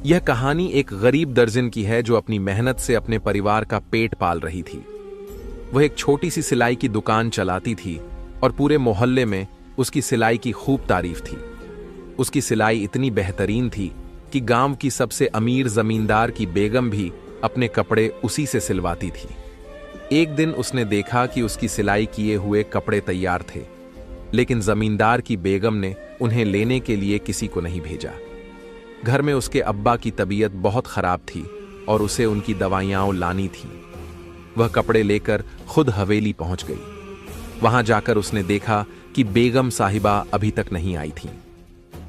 यह कहानी एक गरीब दर्जिन की है जो अपनी मेहनत से अपने परिवार का पेट पाल रही थी। वह एक छोटी सी सिलाई की दुकान चलाती थी और पूरे मोहल्ले में उसकी सिलाई की खूब तारीफ थी। उसकी सिलाई इतनी बेहतरीन थी कि गांव की सबसे अमीर जमींदार की बेगम भी अपने कपड़े उसी से सिलवाती थी। एक दिन उसने देखा कि उसकी सिलाई किए हुए कपड़े तैयार थे, लेकिन जमींदार की बेगम ने उन्हें लेने के लिए किसी को नहीं भेजा। घर में उसके अब्बा की तबीयत बहुत खराब थी और उसे उनकी दवाइयां लानी थी। वह कपड़े लेकर खुद हवेली पहुंच गई। वहां जाकर उसने देखा कि बेगम साहिबा अभी तक नहीं आई थी।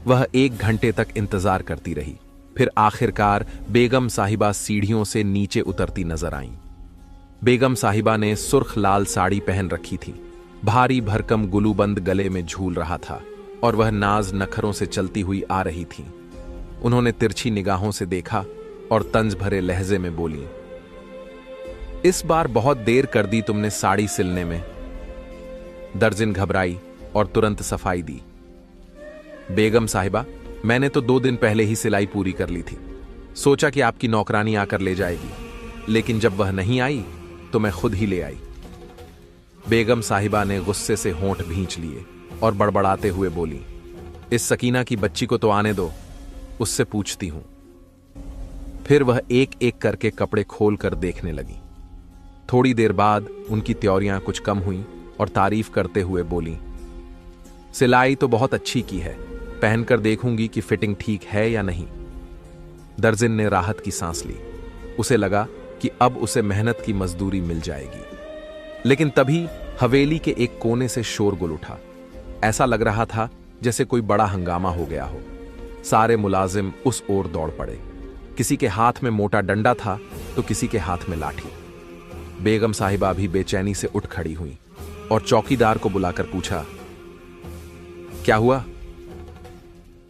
वह 1 घंटे तक इंतजार करती रही। फिर आखिरकार बेगम साहिबा सीढ़ियों से नीचे उतरती नजर आईं। बेगम साहिबा ने सुर्ख लाल साड़ी पहन रखी थी। भारी भरकम गुलूबंद गले में झूल रहा था और वह नाज नखरों से चलती हुई आ रही थी। उन्होंने तिरछी निगाहों से देखा और तंज भरे लहजे में बोली, इस बार बहुत देर कर दी तुमने साड़ी सिलने में। दर्जिन घबराई और तुरंत सफाई दी। बेगम साहिबा, मैंने तो 2 दिन पहले ही सिलाई पूरी कर ली थी। सोचा कि आपकी नौकरानी आकर ले जाएगी, लेकिन जब वह नहीं आई तो मैं खुद ही ले आई। बेगम साहिबा ने गुस्से से होंठ भींच लिए और बड़बड़ाते हुए बोली, इस सकीना की बच्ची को तो आने दो, उससे पूछती हूं। फिर वह एक एक करके कपड़े खोल कर देखने लगी। थोड़ी देर बाद उनकी त्योरियां कुछ कम हुई और तारीफ करते हुए बोली, सिलाई तो बहुत अच्छी की है, पहनकर देखूंगी कि फिटिंग ठीक है या नहीं। दर्जिन ने राहत की सांस ली। उसे लगा कि अब उसे मेहनत की मजदूरी मिल जाएगी। लेकिन तभी हवेली के एक कोने से शोरगुल उठा। ऐसा लग रहा था जैसे कोई बड़ा हंगामा हो गया हो। सारे मुलाजिम उस ओर दौड़ पड़े। किसी के हाथ में मोटा डंडा था तो किसी के हाथ में लाठी। बेगम साहिबा भी बेचैनी से उठ खड़ी हुई और चौकीदार को बुलाकर पूछा, क्या हुआ?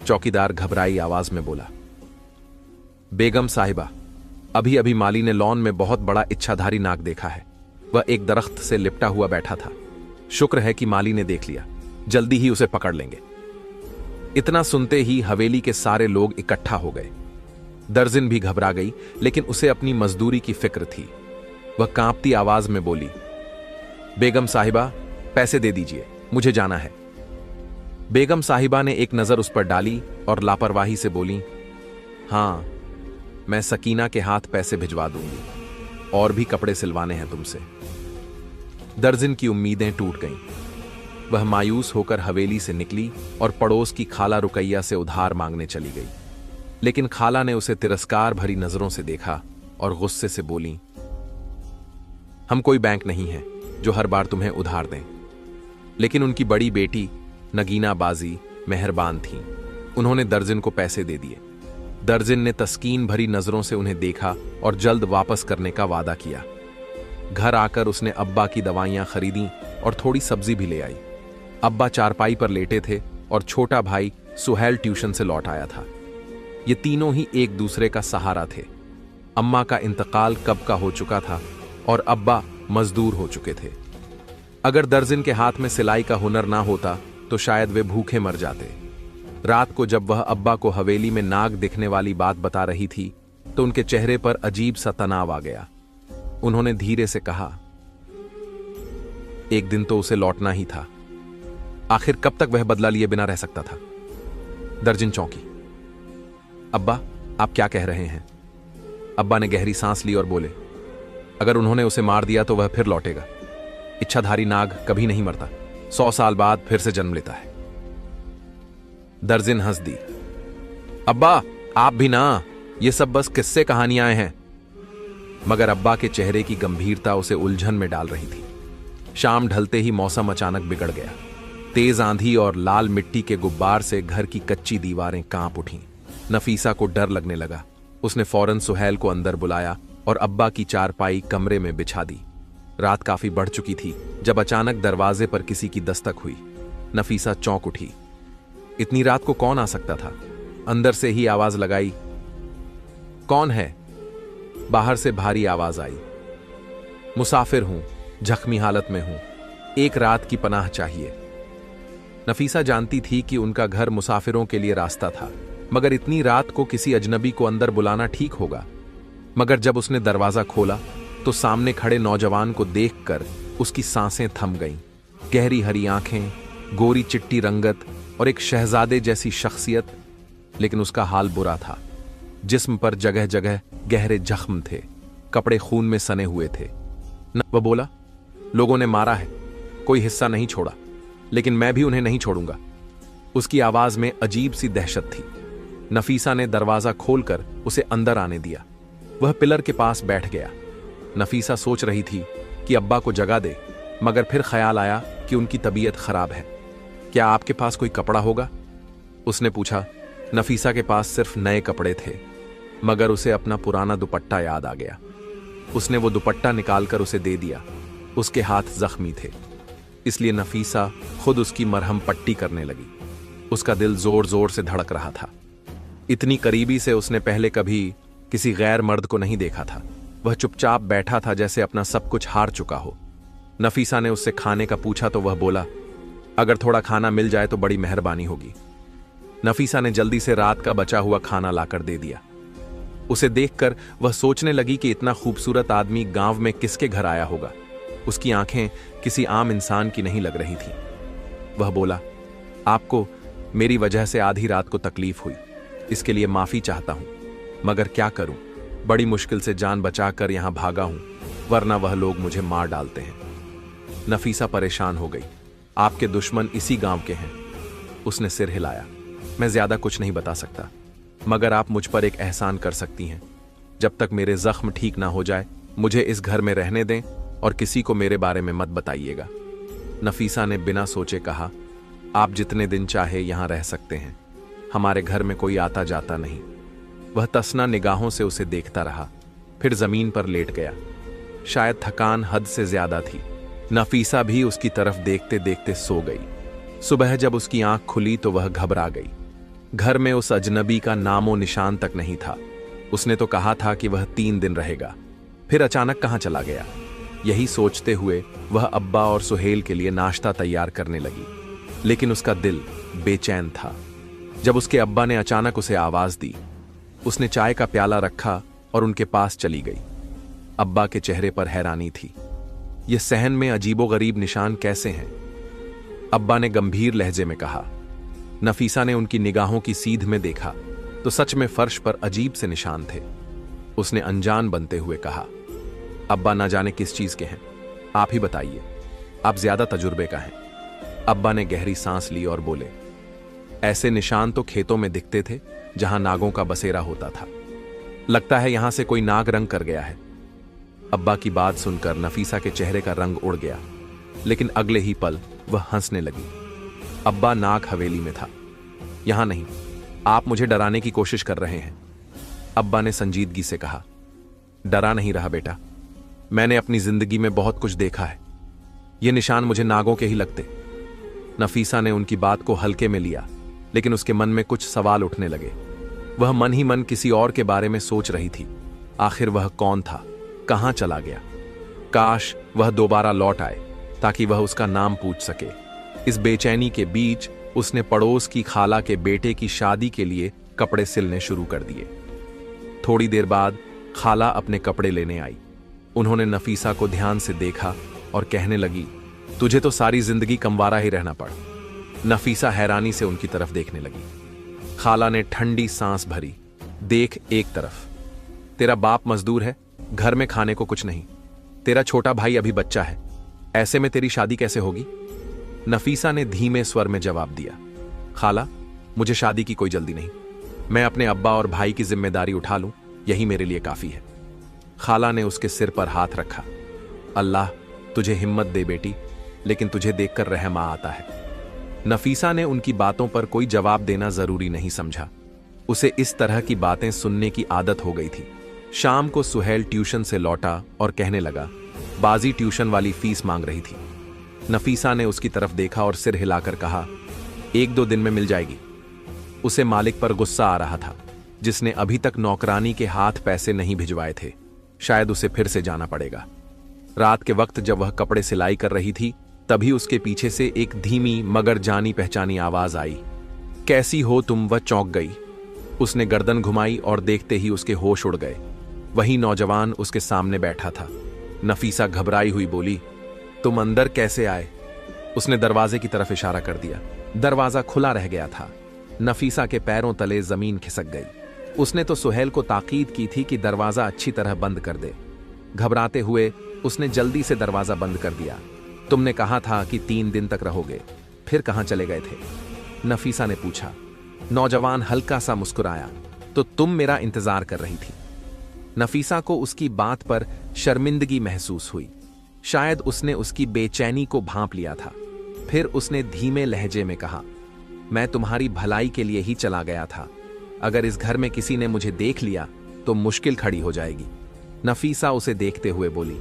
चौकीदार घबराई आवाज में बोला, बेगम साहिबा, अभी अभी माली ने लॉन में बहुत बड़ा इच्छाधारी नाग देखा है। वह एक दरख्त से लिपटा हुआ बैठा था। शुक्र है कि माली ने देख लिया, जल्दी ही उसे पकड़ लेंगे। इतना सुनते ही हवेली के सारे लोग इकट्ठा हो गए। दर्जिन भी घबरा गई, लेकिन उसे अपनी मजदूरी की फिक्र थी। वह कांपती आवाज में बोली, बेगम साहिबा, पैसे दे दीजिए, मुझे जाना है। बेगम साहिबा ने एक नजर उस पर डाली और लापरवाही से बोली, हां, मैं सकीना के हाथ पैसे भिजवा दूंगी, और भी कपड़े सिलवाने हैं तुमसे। दर्जिन की उम्मीदें टूट गईं। वह मायूस होकर हवेली से निकली और पड़ोस की खाला रुकैया से उधार मांगने चली गई। लेकिन खाला ने उसे तिरस्कार भरी नजरों से देखा और गुस्से से बोली, हम कोई बैंक नहीं है जो हर बार तुम्हें उधार दें। लेकिन उनकी बड़ी बेटी नगीना बाजी मेहरबान थी। उन्होंने दर्जिन को पैसे दे दिए। दर्जिन ने तस्कीन भरी नजरों से उन्हें देखा और जल्द वापस करने का वादा किया। घर आकर उसने अब्बा की दवाइयां खरीदी और थोड़ी सब्जी भी ले आई। अब्बा चारपाई पर लेटे थे और छोटा भाई सुहेल ट्यूशन से लौट आया था। ये तीनों ही एक दूसरे का सहारा थे। अम्मा का इंतकाल कब का हो चुका था और अब्बा मजदूर हो चुके थे। अगर दर्जिन के हाथ में सिलाई का हुनर ना होता तो शायद वे भूखे मर जाते। रात को जब वह अब्बा को हवेली में नाग दिखने वाली बात बता रही थी तो उनके चेहरे पर अजीब सा तनाव आ गया। उन्होंने धीरे से कहा, एक दिन तो उसे लौटना ही था। आखिर कब तक वह बदला लिए बिना रह सकता था? दर्जिन चौंकी। अब्बा, आप क्या कह रहे हैं? अब्बा ने गहरी सांस ली और बोले, अगर उन्होंने उसे मार दिया तो वह फिर लौटेगा। इच्छाधारी नाग कभी नहीं मरता, 100 साल बाद फिर से जन्म लेता है। दर्जिन हंस दी। अब्बा, आप भी ना, ये सब बस किस्से कहानियां हैं। मगर अब्बा के चेहरे की गंभीरता उसे उलझन में डाल रही थी। शाम ढलते ही मौसम अचानक बिगड़ गया। तेज आंधी और लाल मिट्टी के गुब्बार से घर की कच्ची दीवारें कांप उठीं। नफीसा को डर लगने लगा। उसने फौरन सुहेल को अंदर बुलाया और अब्बा की चारपाई कमरे में बिछा दी। रात काफी बढ़ चुकी थी जब अचानक दरवाजे पर किसी की दस्तक हुई। नफीसा चौंक उठी। इतनी रात को कौन आ सकता था? अंदर से ही आवाज लगाई, कौन है? बाहर से भारी आवाज आई, मुसाफिर हूं, जख्मी हालत में हूं, एक रात की पनाह चाहिए। नफीसा जानती थी कि उनका घर मुसाफिरों के लिए रास्ता था, मगर इतनी रात को किसी अजनबी को अंदर बुलाना ठीक होगा। मगर जब उसने दरवाजा खोला तो सामने खड़े नौजवान को देखकर उसकी सांसें थम गईं। गहरी हरी आंखें, गोरी चिट्टी रंगत और एक शहजादे जैसी शख्सियत, लेकिन उसका हाल बुरा था। जिस्म पर जगह जगह गहरे जख्म थे, कपड़े खून में सने हुए थे। वह बोला, लोगों ने मारा है, कोई हिस्सा नहीं छोड़ा, लेकिन मैं भी उन्हें नहीं छोड़ूंगा। उसकी आवाज में अजीब सी दहशत थी। नफीसा ने दरवाजा खोलकर उसे अंदर आने दिया। वह पिलर के पास बैठ गया। नफीसा सोच रही थी कि अब्बा को जगा दे, मगर फिर ख्याल आया कि उनकी तबीयत खराब है। क्या आपके पास कोई कपड़ा होगा? उसने पूछा। नफीसा के पास सिर्फ नए कपड़े थे, मगर उसे अपना पुराना दुपट्टा याद आ गया। उसने वो दुपट्टा निकालकर उसे दे दिया। उसके हाथ जख्मी थे, इसलिए नफीसा खुद उसकी मरहम पट्टी करने लगी। उसका दिल जोर जोर से धड़क रहा था। इतनी करीबी से उसने पहले कभी किसी गैर मर्द को नहीं देखा था। वह चुपचाप बैठा था, जैसे अपना सब कुछ हार चुका हो। नफीसा ने उससे खाने का पूछा तो वह बोला, अगर थोड़ा खाना मिल जाए तो बड़ी मेहरबानी होगी। नफीसा ने जल्दी से रात का बचा हुआ खाना लाकर दे दिया। उसे देखकर वह सोचने लगी कि इतना खूबसूरत आदमी गांव में किसके घर आया होगा। उसकी आंखें किसी आम इंसान की नहीं लग रही थी। वह बोला, आपको मेरी वजह से आधी रात को तकलीफ हुई, इसके लिए माफी चाहता हूं, मगर क्या करूं, बड़ी मुश्किल से जान बचाकर यहां भागा हूं, वरना वह लोग मुझे मार डालते हैं। नफीसा परेशान हो गई। आपके दुश्मन इसी गांव के हैं। उसने सिर हिलाया। मैं ज्यादा कुछ नहीं बता सकता, मगर आप मुझ पर एक एहसान कर सकती हैं। जब तक मेरे जख्म ठीक ना हो जाए, मुझे इस घर में रहने दें और किसी को मेरे बारे में मत बताइएगा। नफीसा ने बिना सोचे कहा, आप जितने दिन चाहे यहां रह सकते हैं, हमारे घर में कोई आता जाता नहीं। वह तसना निगाहों से उसे देखता रहा, फिर जमीन पर लेट गया। शायद थकान हद से ज्यादा थी। नफीसा भी उसकी तरफ देखते देखते सो गई। सुबह जब उसकी आंख खुली तो वह घबरा गई। घर में उस अजनबी का नामो निशान तक नहीं था। उसने तो कहा था कि वह 3 दिन रहेगा, फिर अचानक कहां चला गया। यही सोचते हुए वह अब्बा और सुहेल के लिए नाश्ता तैयार करने लगी, लेकिन उसका दिल बेचैन था। जब उसके अब्बा ने अचानक उसे आवाज दी, उसने चाय का प्याला रखा और उनके पास चली गई। अब्बा के चेहरे पर हैरानी थी। यह सहन में अजीबोगरीब निशान कैसे हैं? अब्बा ने गंभीर लहजे में कहा। नफीसा ने उनकी निगाहों की सीध में देखा तो सच में फर्श पर अजीब से निशान थे। उसने अनजान बनते हुए कहा, अब्बा ना जाने किस चीज के हैं, आप ही बताइए, आप ज्यादा तजुर्बे का हैं। अब्बा ने गहरी सांस ली और बोले, ऐसे निशान तो खेतों में दिखते थे जहां नागों का बसेरा होता था। लगता है यहां से कोई नाग रंग कर गया है। अब्बा की बात सुनकर नफीसा के चेहरे का रंग उड़ गया, लेकिन अगले ही पल वह हंसने लगी। अब्बा नाग हवेली में था, यहां नहीं। आप मुझे डराने की कोशिश कर रहे हैं। अब्बा ने संजीदगी से कहा, डरा नहीं रहा बेटा, मैंने अपनी जिंदगी में बहुत कुछ देखा है। ये निशान मुझे नागों के ही लगते। नफीसा ने उनकी बात को हल्के में लिया, लेकिन उसके मन में कुछ सवाल उठने लगे। वह मन ही मन किसी और के बारे में सोच रही थी। आखिर वह कौन था, कहां चला गया? काश वह दोबारा लौट आए ताकि वह उसका नाम पूछ सके। इस बेचैनी के बीच उसने पड़ोस की खाला के बेटे की शादी के लिए कपड़े सिलने शुरू कर दिए। थोड़ी देर बाद खाला अपने कपड़े लेने आई। उन्होंने नफीसा को ध्यान से देखा और कहने लगी, तुझे तो सारी जिंदगी कंवारा ही रहना पड़ा। नफीसा हैरानी से उनकी तरफ देखने लगी। खाला ने ठंडी सांस भरी। देख एक तरफ, तेरा बाप मजदूर है, घर में खाने को कुछ नहीं। तेरा छोटा भाई अभी बच्चा है, ऐसे में तेरी शादी कैसे होगी? नफीसा ने धीमे स्वर में जवाब दिया, खाला, मुझे शादी की कोई जल्दी नहीं। मैं अपने अब्बा और भाई की जिम्मेदारी उठा लूं, यही मेरे लिए काफी है। खाला ने उसके सिर पर हाथ रखा। अल्लाह तुझे हिम्मत दे बेटी, लेकिन तुझे देखकर रहम आता है। नफीसा ने उनकी बातों पर कोई जवाब देना जरूरी नहीं समझा। उसे इस तरह की बातें सुनने की आदत हो गई थी। शाम को सुहेल ट्यूशन से लौटा और कहने लगा, बाजी ट्यूशन वाली फीस मांग रही थी। नफीसा ने उसकी तरफ देखा और सिर हिलाकर कहा, 1-2 दिन में मिल जाएगी। उसे मालिक पर गुस्सा आ रहा था, जिसने अभी तक नौकरानी के हाथ पैसे नहीं भिजवाए थे। शायद उसे फिर से जाना पड़ेगा। रात के वक्त जब वह कपड़े सिलाई कर रही थी, तभी उसके पीछे से एक धीमी मगर जानी पहचानी आवाज आई, कैसी हो तुम? वह चौंक गई। उसने गर्दन घुमाई और देखते ही उसके होश उड़ गए। वही नौजवान उसके सामने बैठा था। नफीसा घबराई हुई बोली, तुम अंदर कैसे आए? उसने दरवाजे की तरफ इशारा कर दिया। दरवाजा खुला रह गया था। नफीसा के पैरों तले जमीन खिसक गई। उसने तो सुहेल को ताकीद की थी कि दरवाजा अच्छी तरह बंद कर दे। घबराते हुए उसने जल्दी से दरवाजा बंद कर दिया। तुमने कहा था कि 3 दिन तक रहोगे, फिर कहां चले गए थे? नफीसा ने पूछा। नौजवान हल्का सा मुस्कुराया, तो तुम मेरा इंतजार कर रही थी। नफीसा को उसकी बात पर शर्मिंदगी महसूस हुई। शायद उसने उसकी बेचैनी को भांप लिया था। फिर उसने धीमे लहजे में कहा, मैं तुम्हारी भलाई के लिए ही चला गया था। अगर इस घर में किसी ने मुझे देख लिया तो मुश्किल खड़ी हो जाएगी। नफीसा उसे देखते हुए बोली,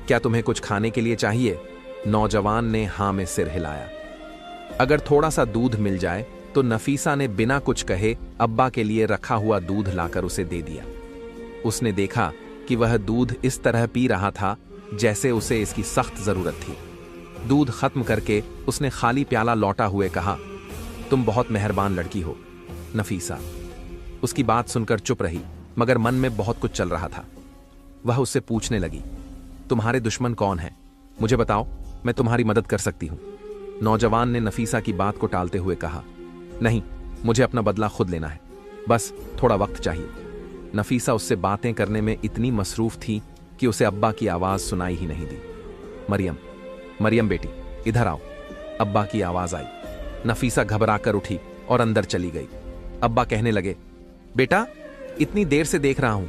क्या तुम्हें कुछ खाने के लिए चाहिए? नौजवान ने हां में सिर हिलाया। अगर थोड़ा सा दूध मिल जाए तो नफीसा ने बिना कुछ कहे अब्बा के लिए रखा हुआ दूध लाकर उसे दे दिया। उसने देखा कि वह दूध इस तरह पी रहा था जैसे उसे इसकी सख्त जरूरत थी। दूध खत्म करके उसने खाली प्याला लौटा हुए कहा, तुम बहुत मेहरबान लड़की हो। नफीसा उसकी बात सुनकर चुप रही, मगर मन में बहुत कुछ चल रहा था। वह उससे पूछने लगी, तुम्हारे दुश्मन कौन हैं? मुझे बताओ, मैं तुम्हारी मदद कर सकती हूं। नौजवान ने नफीसा की बात को टालते हुए कहा, नहीं, मुझे अपना बदला खुद लेना है, बस थोड़ा वक्त चाहिए। नफीसा उससे बातें करने में इतनी मसरूफ थी कि उसे अब्बा की आवाज सुनाई ही नहीं दी। मरियम, मरियम बेटी, इधर आओ। अब्बा की आवाज आई। नफीसा घबराकर उठी और अंदर चली गई। अब्बा कहने लगे, बेटा, इतनी देर से देख रहा हूं,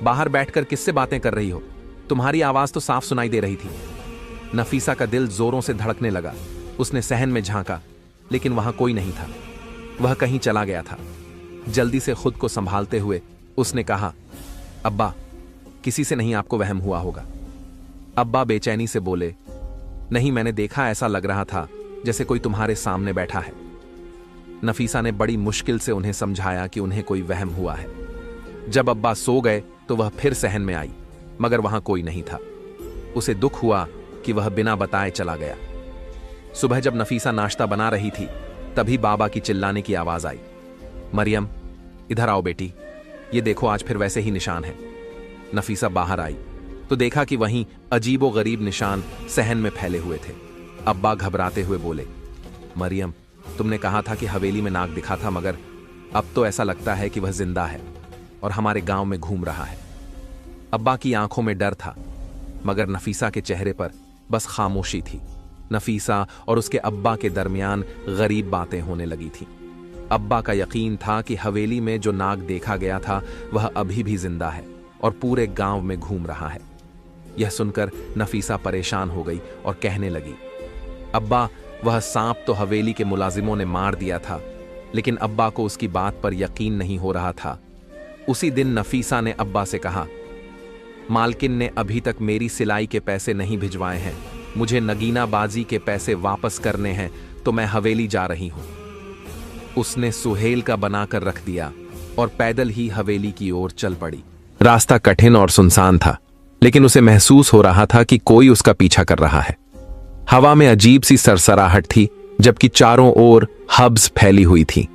बाहर बैठकर किससे बातें कर रही हो? तुम्हारी आवाज तो साफ सुनाई दे रही थी। नफीसा का दिल जोरों से धड़कने लगा। उसने सहन में झांका, लेकिन वहां कोई नहीं था। वह कहीं चला गया था। जल्दी से खुद को संभालते हुए उसने कहा, अब्बा, किसी से नहीं आपको वहम हुआ होगा। अब्बा बेचैनी से बोले, नहीं, मैंने देखा, ऐसा लग रहा था जैसे कोई तुम्हारे सामने बैठा है। नफीसा ने बड़ी मुश्किल से उन्हें समझाया कि उन्हें कोई वहम हुआ है। जब अब्बा सो गए तो वह फिर सहन में आई, मगर वहां कोई नहीं था। उसे दुख हुआ कि वह बिना बताए चला गया। सुबह जब नफीसा नाश्ता बना रही थी, तभी बाबा की चिल्लाने की आवाज आई, मरियम, इधर आओ बेटी, ये देखो, आज फिर वैसे ही निशान है। नफीसा बाहर आई तो देखा कि वहीं अजीबो गरीब निशान सहन में फैले हुए थे। अब्बा घबराते हुए बोले, मरियम, तुमने कहा था कि हवेली में नाग दिखा था, मगर अब तो ऐसा लगता है कि वह जिंदा है और हमारे गांव में घूम रहा है। अब्बा की आंखों में डर था, मगर नफीसा के चेहरे पर बस खामोशी थी। नफीसा और उसके अब्बा के दरमियान गरीब बातें होने लगी थी। अब्बा का यकीन था कि हवेली में जो नाग देखा गया था वह अभी भी जिंदा है और पूरे गांव में घूम रहा है। यह सुनकर नफीसा परेशान हो गई और कहने लगी, अब्बा, वह सांप तो हवेली के मुलाजिमों ने मार दिया था, लेकिन अब्बा को उसकी बात पर यकीन नहीं हो रहा था। उसी दिन नफीसा ने अब्बा से कहा, मालकिन ने अभी तक मेरी सिलाई के पैसे नहीं भिजवाए हैं, मुझे नगीना बाजी के पैसे वापस करने हैं, तो मैं हवेली जा रही हूं। उसने सुहेल का बनाकर रख दिया और पैदल ही हवेली की ओर चल पड़ी। रास्ता कठिन और सुनसान था, लेकिन उसे महसूस हो रहा था कि कोई उसका पीछा कर रहा है। हवा में अजीब सी सरसराहट थी, जबकि चारों ओर हब्स फैली हुई थी।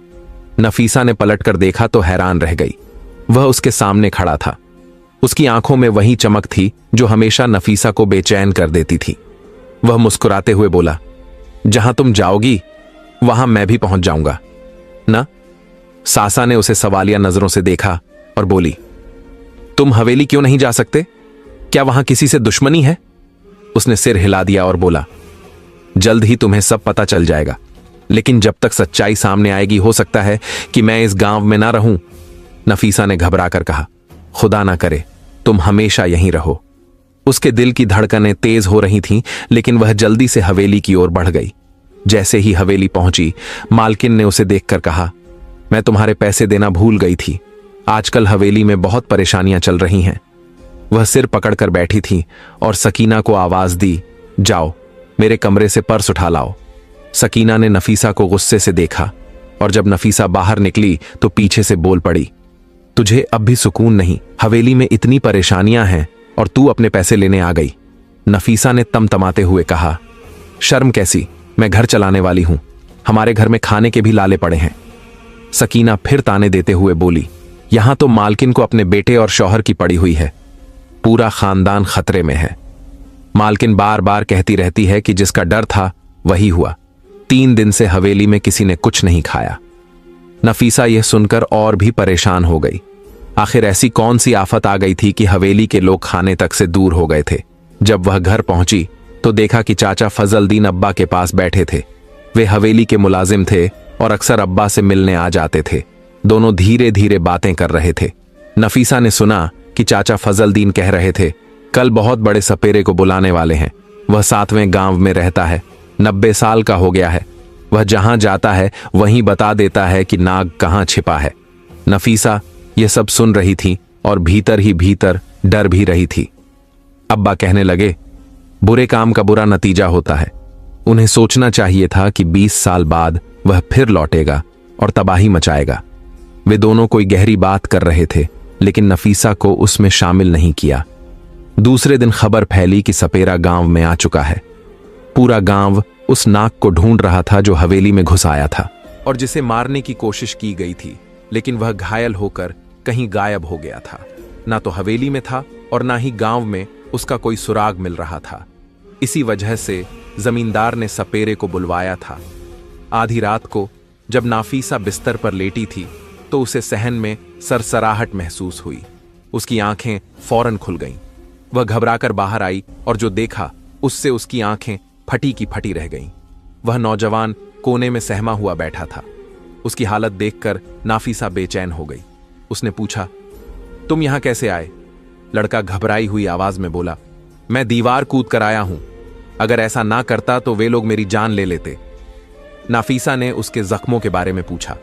नफीसा ने पलटकर देखा तो हैरान रह गई। वह उसके सामने खड़ा था। उसकी आंखों में वही चमक थी जो हमेशा नफीसा को बेचैन कर देती थी। वह मुस्कुराते हुए बोला, जहां तुम जाओगी वहां मैं भी पहुंच जाऊंगा ना? सासा ने उसे सवालिया नजरों से देखा और बोली, तुम हवेली क्यों नहीं जा सकते? क्या वहां किसी से दुश्मनी है? उसने सिर हिला दिया और बोला, जल्द ही तुम्हें सब पता चल जाएगा, लेकिन जब तक सच्चाई सामने आएगी हो सकता है कि मैं इस गांव में ना रहूं। नफीसा ने घबरा कर कहा, खुदा ना करे तुम हमेशा यहीं रहो। उसके दिल की धड़कनें तेज हो रही थीं, लेकिन वह जल्दी से हवेली की ओर बढ़ गई। जैसे ही हवेली पहुंची, मालकिन ने उसे देखकर कहा, मैं तुम्हारे पैसे देना भूल गई थी। आजकल हवेली में बहुत परेशानियां चल रही हैं। वह सिर पकड़कर बैठी थी और सकीना को आवाज दी, जाओ मेरे कमरे से पर्स उठा लाओ। सकीना ने नफीसा को गुस्से से देखा और जब नफीसा बाहर निकली तो पीछे से बोल पड़ी, तुझे अब भी सुकून नहीं? हवेली में इतनी परेशानियां हैं और तू अपने पैसे लेने आ गई। नफीसा ने तमतमाते हुए कहा, शर्म कैसी, मैं घर चलाने वाली हूं, हमारे घर में खाने के भी लाले पड़े हैं। सकीना फिर ताने देते हुए बोली, यहां तो मालकिन को अपने बेटे और शौहर की पड़ी हुई है। पूरा खानदान खतरे में है। मालकिन बार बार कहती रहती है कि जिसका डर था वही हुआ। 3 दिन से हवेली में किसी ने कुछ नहीं खाया। नफीसा यह सुनकर और भी परेशान हो गई। आखिर ऐसी कौन सी आफत आ गई थी कि हवेली के लोग खाने तक से दूर हो गए थे। जब वह घर पहुंची तो देखा कि चाचा फजलदीन अब्बा के पास बैठे थे। वे हवेली के मुलाजिम थे और अक्सर अब्बा से मिलने आ जाते थे। दोनों धीरे धीरे बातें कर रहे थे। नफीसा ने सुना कि चाचा फजलदीन कह रहे थे, कल बहुत बड़े सपेरे को बुलाने वाले हैं। वह 7वें गांव में रहता है, 90 साल का हो गया है। वह जहां जाता है वहीं बता देता है कि नाग कहां छिपा है। नफीसा यह सब सुन रही थी और भीतर ही भीतर डर भी रही थी। अब्बा कहने लगे, बुरे काम का बुरा नतीजा होता है। उन्हें सोचना चाहिए था कि 20 साल बाद वह फिर लौटेगा और तबाही मचाएगा। वे दोनों कोई गहरी बात कर रहे थे, लेकिन नफीसा को उसमें शामिल नहीं किया। दूसरे दिन खबर फैली कि सपेरा गांव में आ चुका है। पूरा गांव उस नाग को ढूंढ रहा था जो हवेली में घुस आया था और जिसे मारने की कोशिश की गई थी, लेकिन वह घायल होकर कहीं गायब हो गया था। ना तो हवेली में था और ना ही गांव में उसका कोई सुराग मिल रहा था। इसी वजह से जमींदार ने सपेरे को बुलवाया था। आधी रात को जब नाफीसा बिस्तर पर लेटी थी तो उसे सहन में सरसराहट महसूस हुई। उसकी आंखें फौरन खुल गईं। वह घबराकर बाहर आई और जो देखा उससे उसकी आंखें फटी की फटी रह गईं। वह नौजवान कोने में सहमा हुआ बैठा था। उसकी हालत देखकर नाफीसा बेचैन हो गई। उसने पूछा, तुम यहां कैसे आए? लड़का घबराई हुई आवाज में बोला, मैं दीवार कूद कर आया हूं। अगर ऐसा ना करता तो वे लोग मेरी जान ले लेते। नाफीसा ने उसके जख्मों के बारे में पूछा।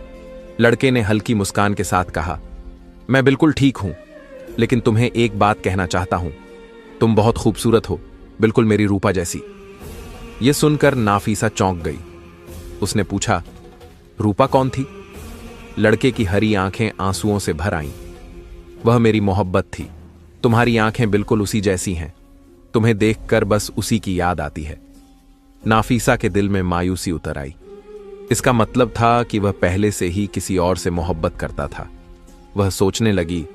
लड़के ने हल्की मुस्कान के साथ कहा, मैं बिल्कुल ठीक हूं, लेकिन तुम्हें एक बात कहना चाहता हूं। तुम बहुत खूबसूरत हो, बिल्कुल मेरी रूपा जैसी। यह सुनकर नाफीसा चौंक गई। उसने पूछा, रूपा कौन थी? लड़के की हरी आंखें आंसुओं से भर आईं। वह मेरी मोहब्बत थी। तुम्हारी आंखें बिल्कुल उसी जैसी हैं। तुम्हें देखकर बस उसी की याद आती है। नाफीसा के दिल में मायूसी उतर आई। इसका मतलब था कि वह पहले से ही किसी और से मोहब्बत करता था। वह सोचने लगी,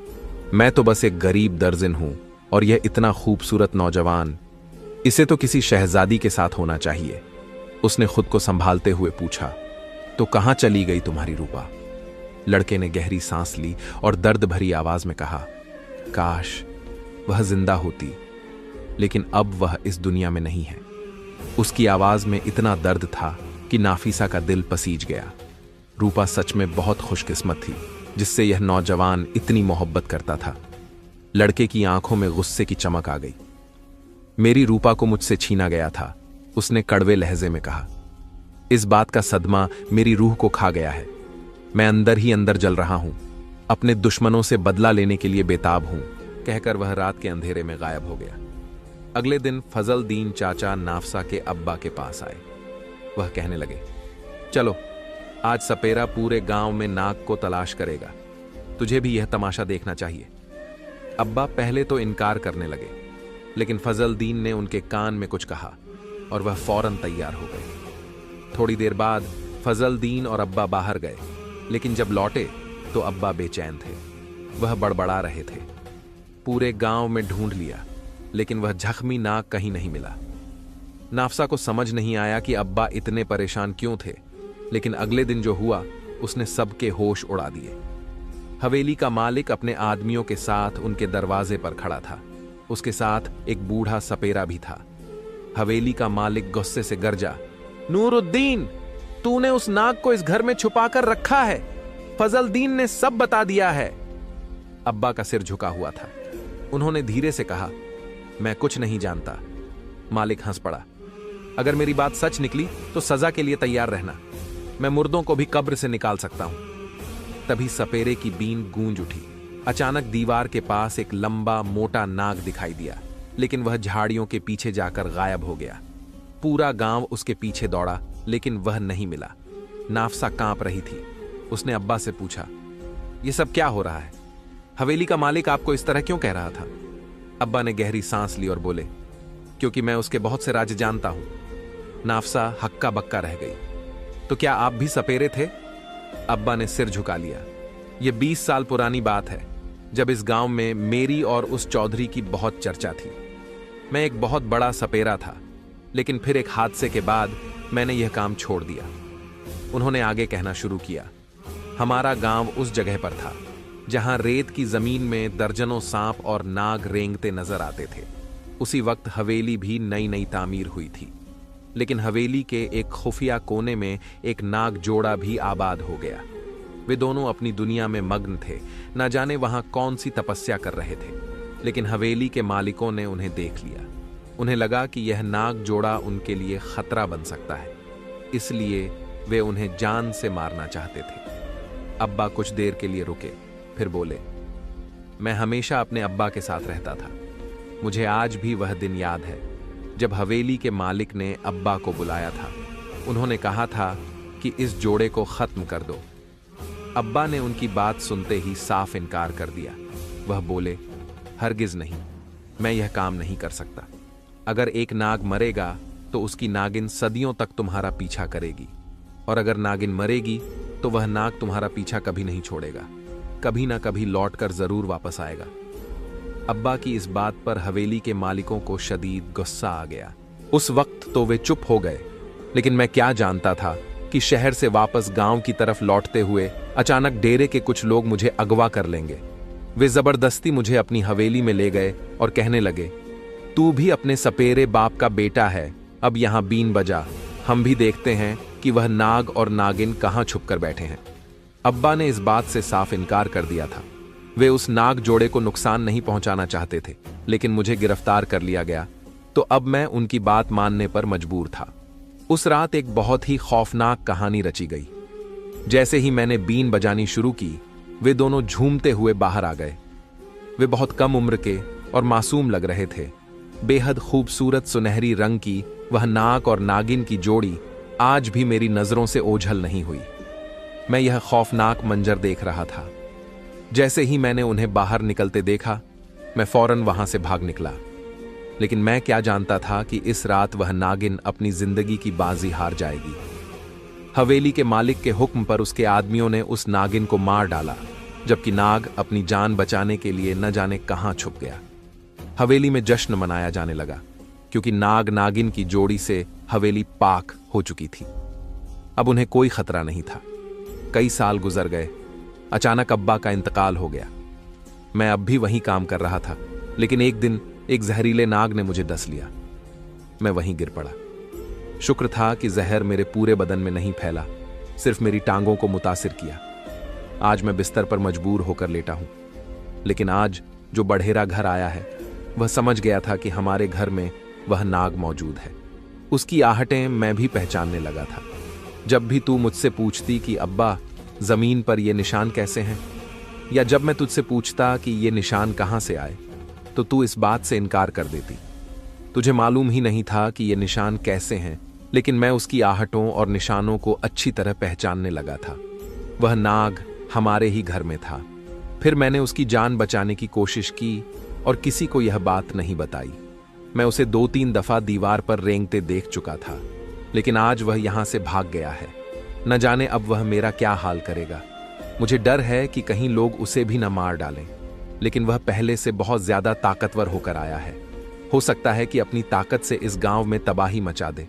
मैं तो बस एक गरीब दर्जिन हूं और यह इतना खूबसूरत नौजवान, इसे तो किसी शहजादी के साथ होना चाहिए। उसने खुद को संभालते हुए पूछा, तो कहां चली गई तुम्हारी रूपा? लड़के ने गहरी सांस ली और दर्द भरी आवाज में कहा, काश वह जिंदा होती, लेकिन अब वह इस दुनिया में नहीं है। उसकी आवाज में इतना दर्द था कि नाफीसा का दिल पसीज गया। रूपा सच में बहुत खुशकिस्मत थी जिससे यह नौजवान इतनी मोहब्बत करता था। लड़के की आंखों में गुस्से की चमक आ गई। मेरी रूपा को मुझसे छीना गया था, उसने कड़वे लहजे में कहा। इस बात का सदमा मेरी रूह को खा गया है। मैं अंदर ही अंदर जल रहा हूं, अपने दुश्मनों से बदला लेने के लिए बेताब हूं, कहकर वह रात के अंधेरे में गायब हो गया। अगले दिन फजलदीन चाचा नाफसा के अब्बा के पास आए। वह कहने लगे, चलो आज सपेरा पूरे गांव में नाग को तलाश करेगा, तुझे भी यह तमाशा देखना चाहिए। अब्बा पहले तो इनकार करने लगे, लेकिन फजलदीन ने उनके कान में कुछ कहा और वह फौरन तैयार हो गए। थोड़ी देर बाद फजलदीन और अब्बा बाहर गए, लेकिन जब लौटे तो अब्बा बेचैन थे। वह बड़बड़ा रहे थे, पूरे गांव में ढूंढ लिया, लेकिन वह जख्मी नाग कहीं नहीं मिला। नाफसा को समझ नहीं आया कि अब्बा इतने परेशान क्यों थे, लेकिन अगले दिन जो हुआ उसने सबके होश उड़ा दिए। हवेली का मालिक अपने आदमियों के साथ उनके दरवाजे पर खड़ा था। उसके साथ एक बूढ़ा सपेरा भी था। हवेली का मालिक गुस्से से गरजा, नूरुद्दीन, तूने उस नाग को इस घर में छुपाकर रखा है। फजलदीन ने सब बता दिया है। अब्बा का सिर झुका हुआ था। उन्होंने धीरे से कहा, मैं कुछ नहीं जानता। मालिक हंस पड़ा, अगर मेरी बात सच निकली तो सजा के लिए तैयार रहना। मैं मुर्दों को भी कब्र से निकाल सकता हूं। तभी सपेरे की बीन गूंज उठी। अचानक दीवार के पास एक लंबा मोटा नाग दिखाई दिया, लेकिन वह झाड़ियों के पीछे जाकर गायब हो गया। पूरा गांव उसके पीछे दौड़ा, लेकिन वह नहीं मिला। नाफसा कांप रही थी। उसने अब्बा से पूछा, यह सब क्या हो रहा है? हवेली का मालिक आपको इस तरह क्यों कह रहा था? अब्बा ने गहरी सांस ली और बोले, क्योंकि मैं उसके बहुत से राज जानता हूं। नाफसा हक्का बक्का रह गई। तो क्या आप भी सपेरे थे? अब्बा ने सिर झुका लिया। यह 20 साल पुरानी बात है, जब इस गांव में मेरी और उस चौधरी की बहुत चर्चा थी। मैं एक बहुत बड़ा सपेरा था, लेकिन फिर एक हादसे के बाद मैंने यह काम छोड़ दिया। उन्होंने आगे कहना शुरू किया, हमारा गांव उस जगह पर था जहां रेत की जमीन में दर्जनों सांप और नाग रेंगते नजर आते थे। उसी वक्त हवेली भी नई नई तामीर हुई थी, लेकिन हवेली के एक खुफिया कोने में एक नाग जोड़ा भी आबाद हो गया। वे दोनों अपनी दुनिया में मग्न थे, न जाने वहां कौन सी तपस्या कर रहे थे, लेकिन हवेली के मालिकों ने उन्हें देख लिया। उन्हें लगा कि यह नाग जोड़ा उनके लिए खतरा बन सकता है, इसलिए वे उन्हें जान से मारना चाहते थे। अब्बा कुछ देर के लिए रुके, फिर बोले, मैं हमेशा अपने अब्बा के साथ रहता था। मुझे आज भी वह दिन याद है जब हवेली के मालिक ने अब्बा को बुलाया था। उन्होंने कहा था कि इस जोड़े को खत्म कर दो। अब्बा ने उनकी बात सुनते ही साफ इनकार कर दिया। वह बोले, हरगिज नहीं, मैं यह काम नहीं कर सकता। अगर एक नाग मरेगा तो उसकी नागिन सदियों तक तुम्हारा पीछा करेगी, और अगर नागिन मरेगी तो वह नाग तुम्हारा पीछा कभी नहीं छोड़ेगा, कभी ना कभी लौट कर जरूर वापस आएगा। अब्बा की इस बात पर हवेली के मालिकों को शदीद गुस्सा आ गया। उस वक्त तो वे चुप हो गए, लेकिन मैं क्या जानता था कि शहर से वापस गांव की तरफ लौटते हुए अचानक डेरे के कुछ लोग मुझे अगवा कर लेंगे। वे जबरदस्ती मुझे अपनी हवेली में ले गए और कहने लगे, तू भी अपने सपेरे बाप का बेटा है, अब यहां बीन बजा, हम भी देखते हैं कि वह नाग और नागिन कहां छुप कर बैठे हैं। अब्बा ने इस बात से साफ इनकार कर दिया था। वे उस नाग जोड़े को नुकसान नहीं पहुंचाना चाहते थे, लेकिन मुझे गिरफ्तार कर लिया गया, तो अब मैं उनकी बात मानने पर मजबूर था। उस रात एक बहुत ही खौफनाक कहानी रची गई। जैसे ही मैंने बीन बजानी शुरू की, वे दोनों झूमते हुए बाहर आ गए। वे बहुत कम उम्र के और मासूम लग रहे थे। बेहद खूबसूरत सुनहरी रंग की वह नाग और नागिन की जोड़ी आज भी मेरी नजरों से ओझल नहीं हुई। मैं यह खौफनाक मंजर देख रहा था। जैसे ही मैंने उन्हें बाहर निकलते देखा, मैं फौरन वहां से भाग निकला। लेकिन मैं क्या जानता था कि इस रात वह नागिन अपनी जिंदगी की बाजी हार जाएगी। हवेली के मालिक के हुक्म पर उसके आदमियों ने उस नागिन को मार डाला, जबकि नाग अपनी जान बचाने के लिए न जाने कहां छुप गया। हवेली में जश्न मनाया जाने लगा, क्योंकि नाग नागिन की जोड़ी से हवेली पाक हो चुकी थी। अब उन्हें कोई खतरा नहीं था। कई साल गुजर गए। अचानक अब्बा का इंतकाल हो गया। मैं अब भी वहीं काम कर रहा था, लेकिन एक दिन एक जहरीले नाग ने मुझे डस लिया। मैं वहीं गिर पड़ा। शुक्र था कि जहर मेरे पूरे बदन में नहीं फैला, सिर्फ मेरी टांगों को मुतासिर किया। आज मैं बिस्तर पर मजबूर होकर लेटा हूं। लेकिन आज जो बढ़ेरा घर आया है, वह समझ गया था कि हमारे घर में वह नाग मौजूद है। उसकी आहटें मैं भी पहचानने लगा था। जब भी तू मुझसे पूछती कि अब्बा जमीन पर ये निशान कैसे हैं, या जब मैं तुझसे पूछता कि ये निशान कहां से आए, तो तू इस बात से इनकार कर देती। तुझे मालूम ही नहीं था कि ये निशान कैसे हैं, लेकिन मैं उसकी आहटों और निशानों को अच्छी तरह पहचानने लगा था। वह नाग हमारे ही घर में था। फिर मैंने उसकी जान बचाने की कोशिश की और किसी को यह बात नहीं बताई। मैं उसे 2-3 दफा दीवार पर रेंगते देख चुका था, लेकिन आज वह यहां से भाग गया है। न जाने अब वह मेरा क्या हाल करेगा। मुझे डर है कि कहीं लोग उसे भी न मार डालें, लेकिन वह पहले से बहुत ज्यादा ताकतवर होकर आया है। हो सकता है कि अपनी ताकत से इस गांव में तबाही मचा दे।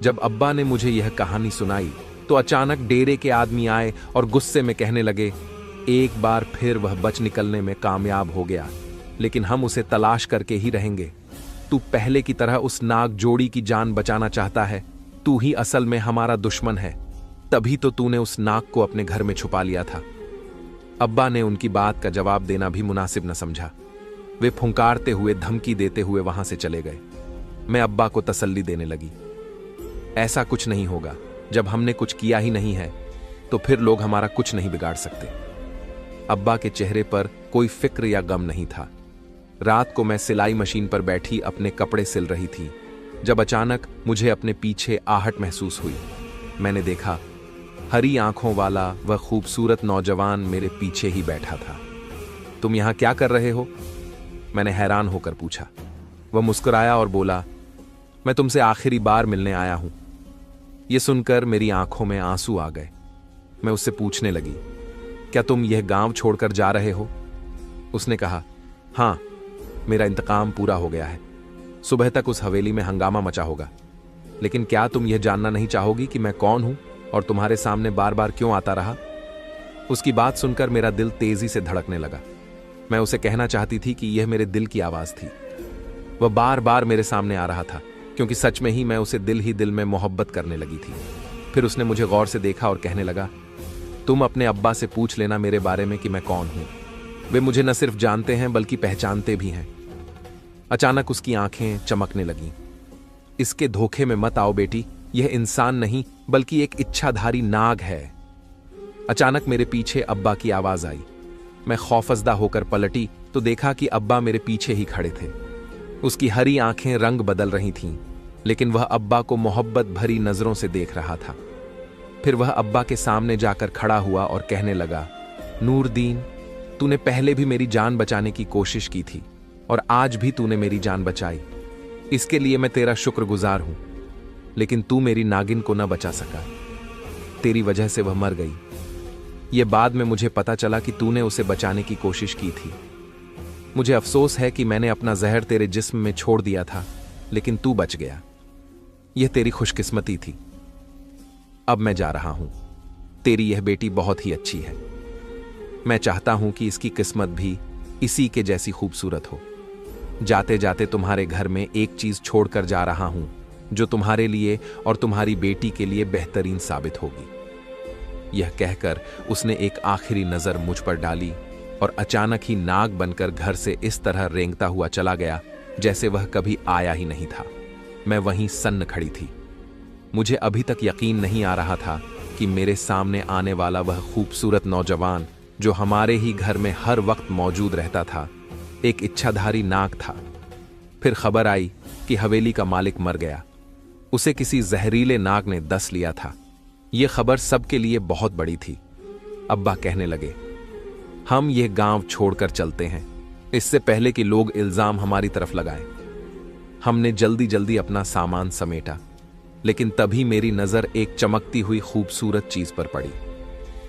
जब अब्बा ने मुझे यह कहानी सुनाई, तो अचानक डेरे के आदमी आए और गुस्से में कहने लगे, एक बार फिर वह बच निकलने में कामयाब हो गया, लेकिन हम उसे तलाश करके ही रहेंगे। तू पहले की तरह उस नाग जोड़ी की जान बचाना चाहता है। तू ही असल में हमारा दुश्मन है, तभी तो तूने उस नाग को अपने घर में छुपा लिया था। अब्बा ने उनकी बात का जवाब देना भी मुनासिब न समझा। वे फुंकारते हुए, धमकी देते हुए वहां से चले गए। मैं अब्बा को तसल्ली देने लगी, ऐसा कुछ नहीं होगा। जब हमने कुछ किया ही नहीं है, तो फिर लोग हमारा कुछ नहीं बिगाड़ सकते। अब्बा के चेहरे पर कोई फिक्र या गम नहीं था। रात को मैं सिलाई मशीन पर बैठी अपने कपड़े सिल रही थी, जब अचानक मुझे अपने पीछे आहट महसूस हुई। मैंने देखा, हरी आंखों वाला वह खूबसूरत नौजवान मेरे पीछे ही बैठा था। तुम यहां क्या कर रहे हो? मैंने हैरान होकर पूछा। वह मुस्कुराया और बोला, मैं तुमसे आखिरी बार मिलने आया हूं। यह सुनकर मेरी आंखों में आंसू आ गए। मैं उससे पूछने लगी, क्या तुम यह गांव छोड़कर जा रहे हो? उसने कहा, हाँ, मेरा इंतकाम पूरा हो गया है। सुबह तक उस हवेली में हंगामा मचा होगा, लेकिन क्या तुम यह जानना नहीं चाहोगी कि मैं कौन हूं और तुम्हारे सामने बार बार क्यों आता रहा? उसकी बात सुनकर मेरा दिल तेजी से धड़कने लगा। मैं उसे कहना चाहती थी कि यह मेरे दिल की आवाज थी। वह बार बार मेरे सामने आ रहा था, क्योंकि सच में ही मैं उसे दिल ही दिल में मोहब्बत करने लगी थी। फिर उसने मुझे गौर से देखा और कहने लगा, तुम अपने अब्बा से पूछ लेना मेरे बारे में कि मैं कौन हूं। वे मुझे न सिर्फ जानते हैं बल्कि पहचानते भी हैं। अचानक उसकी आंखें चमकने लगीं। इसके धोखे में मत आओ बेटी, यह इंसान नहीं बल्कि एक इच्छाधारी नाग है। अचानक मेरे पीछे अब्बा की आवाज आई। मैं खौफजदा होकर पलटी तो देखा कि अब्बा मेरे पीछे ही खड़े थे। उसकी हरी आंखें रंग बदल रही थीं, लेकिन वह अब्बा को मोहब्बत भरी नजरों से देख रहा था। फिर वह अब्बा के सामने जाकर खड़ा हुआ और कहने लगा, नूरदीन, तूने पहले भी मेरी जान बचाने की कोशिश की थी और आज भी तूने मेरी जान बचाई। इसके लिए मैं तेरा शुक्रगुजार हूं, लेकिन तू मेरी नागिन को न बचा सका। तेरी वजह से वह मर गई। यह बाद में मुझे पता चला कि तूने उसे बचाने की कोशिश की थी। मुझे अफसोस है कि मैंने अपना जहर तेरे जिस्म में छोड़ दिया था, लेकिन तू बच गया। यह तेरी खुशकिस्मती थी। अब मैं जा रहा हूं। तेरी यह बेटी बहुत ही अच्छी है। मैं चाहता हूं कि इसकी किस्मत भी इसी के जैसी खूबसूरत हो। जाते जाते तुम्हारे घर में एक चीज छोड़कर जा रहा हूं जो तुम्हारे लिए और तुम्हारी बेटी के लिए बेहतरीन साबित होगी। यह कहकर उसने एक आखिरी नजर मुझ पर डाली और अचानक ही नाग बनकर घर से इस तरह रेंगता हुआ चला गया जैसे वह कभी आया ही नहीं था। मैं वहीं सन्न खड़ी थी। मुझे अभी तक यकीन नहीं आ रहा था कि मेरे सामने आने वाला वह खूबसूरत नौजवान जो हमारे ही घर में हर वक्त मौजूद रहता था, एक इच्छाधारी नाग था। फिर खबर आई कि हवेली का मालिक मर गया। उसे किसी जहरीले नाग ने डस लिया था। यह खबर सबके लिए बहुत बड़ी थी। अब्बा कहने लगे, हम यह गांव छोड़कर चलते हैं, इससे पहले कि लोग इल्जाम हमारी तरफ लगाएं। हमने जल्दी जल्दी अपना सामान समेटा, लेकिन तभी मेरी नजर एक चमकती हुई खूबसूरत चीज पर पड़ी।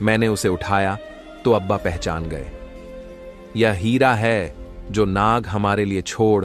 मैंने उसे उठाया तो अब्बा पहचान गए। यह हीरा है जो नाग हमारे लिए छोड़